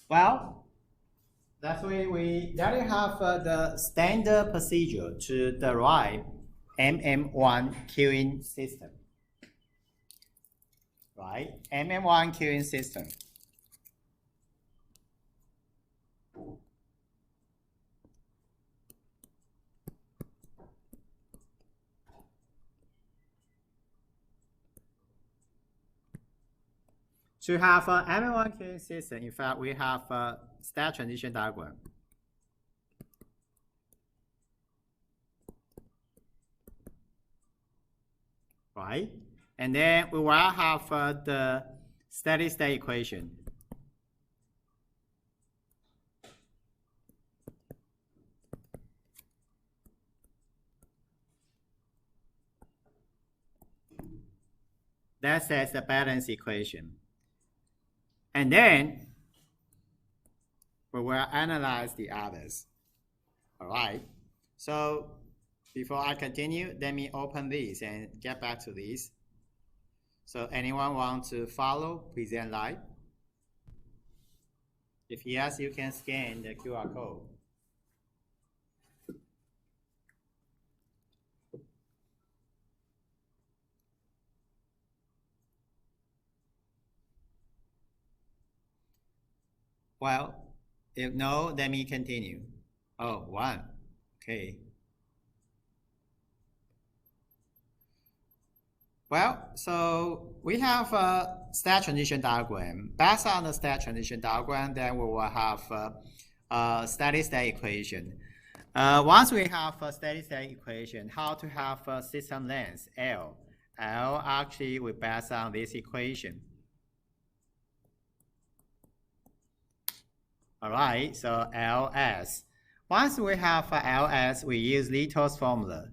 Well, that's why we already have the standard procedure to derive MM1 queuing system. Right? MM1 queuing system. To have an MM1 queuing system, in fact, we have a state transition diagram. Right? And then we will have the steady state equation. That says the balance equation. And then we will analyze the others. All right. So before I continue, let me open this and get back to this. So anyone want to follow present live? If yes, you can scan the QR code. Well, if no, let me continue. Oh, one. Okay. Well, so we have a state transition diagram. Based on the state transition diagram, then we will have a steady state equation. Once we have a steady state equation, how to have a system length L? L actually we base on this equation. All right, so LS. Once we have LS, we use Little's formula.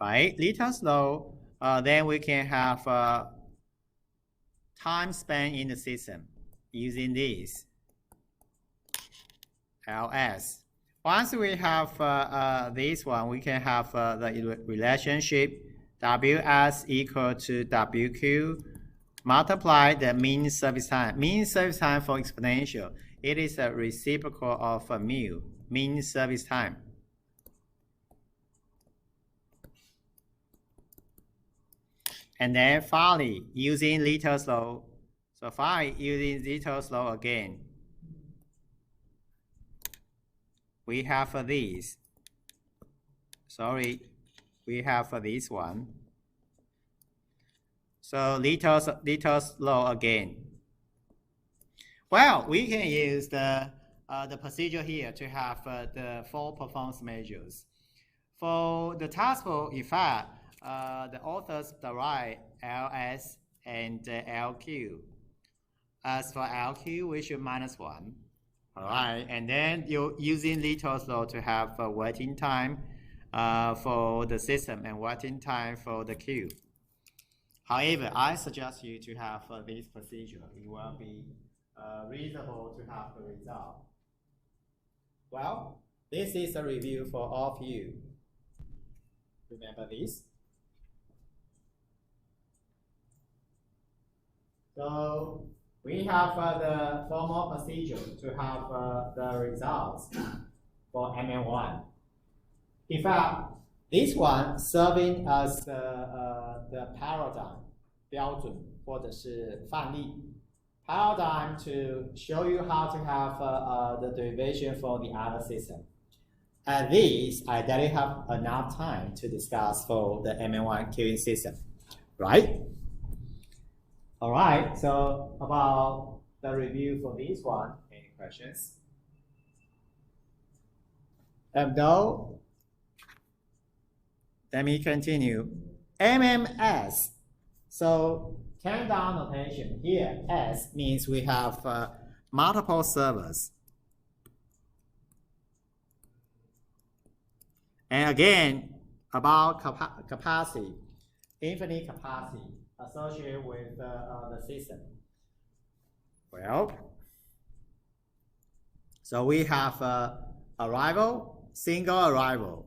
Right, Little's law, then we can have time span in the system using this LS. Once we have this one, we can have the relationship WS equal to WQ multiply the mean service time. Mean service time for exponential, it is a reciprocal of mu, mean service time. And then finally, using Little's law. So finally, using Little's law again, we have this. Sorry, we have this one. So Little's law again. Well, we can use the procedure here to have the 4 performance measures. For the task force, in fact, the authors derive LS and LQ. As for LQ, we should -1. All right, and then you're using Little's law to have a waiting time for the system and waiting time for the queue. However, I suggest you to have this procedure. It will be reasonable to have the result. Well, this is a review for all of you. Remember this? So we have the formal procedure to have the results for MM1. In fact, this one serving as the paradigm 标准或者是范例 paradigm to show you how to have the derivation for the other system. At this, I don't have enough time to discuss for the MM1 queuing system, right? All right, so about the review for this one, any questions? No, let me continue. MMS, so countdown notation here, S means we have multiple servers. And again, about capacity, infinite capacity associated with the system. Well, so we have arrival, single arrival,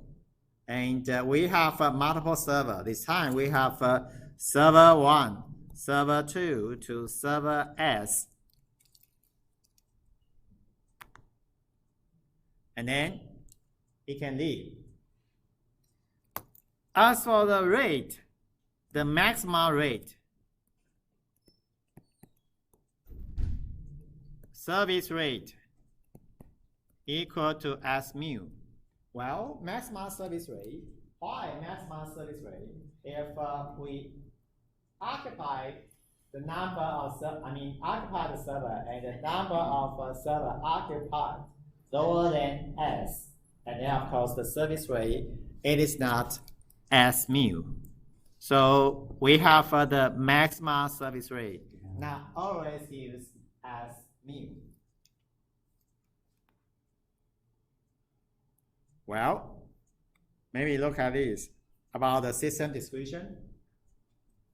and we have multiple server. This time we have server 1, server 2 to server S. And then it can leave. As for the rate, the maximum rate, service rate equal to S mu. Well, maximum service rate. Why maximum service rate? If we occupy the number of occupy the server and the number of server occupied lower than S, and then of course the service rate, it is not S mu. So we have the maximum service rate. Now always use S mu. Well, maybe look at this about the system description.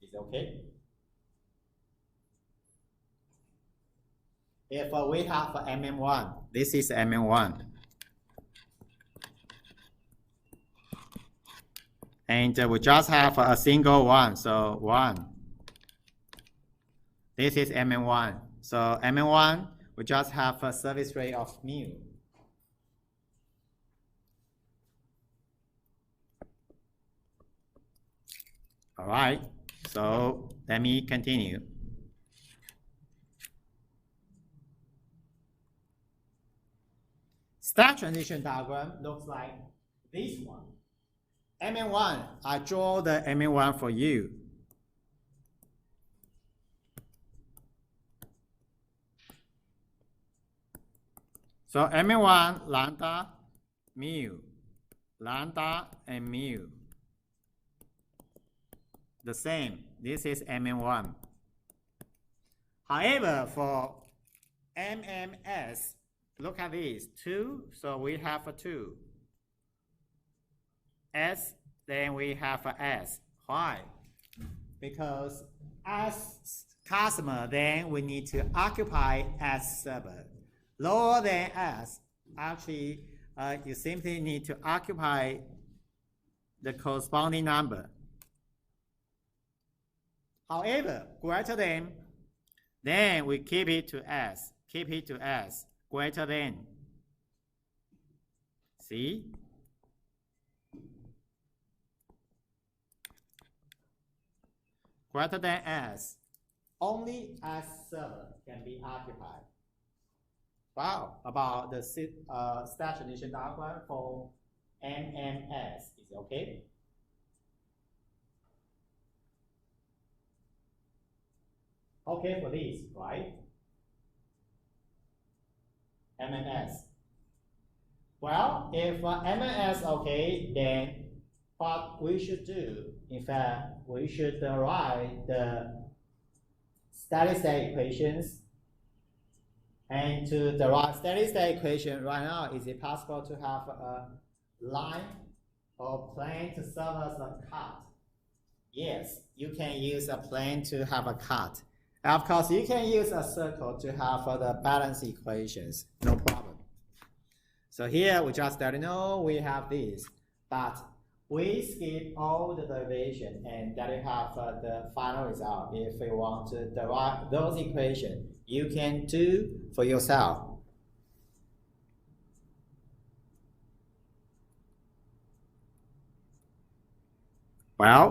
Is okay? If we have MM1, this is MM1. And we just have a single one, so 1. This is MM1. So MM1, we just have a service rate of mu. All right, so let me continue. State transition diagram looks like this one. MM1, I draw the MM1 for you. So MM1, lambda, mu, lambda and mu. The same, this is MM1. However, for MMS, look at this, 2, so we have a 2. S, then we have a S. Why? Because as customer, then we need to occupy S server. Lower than S, actually, you simply need to occupy the corresponding number. However, greater than, then we keep it to S. Keep it to S. Greater than. See? Greater than S. Only S server can be occupied. Wow, about the state transition diagram for MMS. Is it okay? Okay for this, right? MMS. Well, if MMS okay, then what we should do, in fact, we should write the steady state equations. And to derive steady state equation right now, is it possible to have a line or plane to serve as a cut? Yes, you can use a plane to have a cut. Of course, you can use a circle to have the balance equations, no problem. So here we just know we have this, but we skip all the derivation and then we have the final result. If we want to derive those equations, you can do for yourself. Well,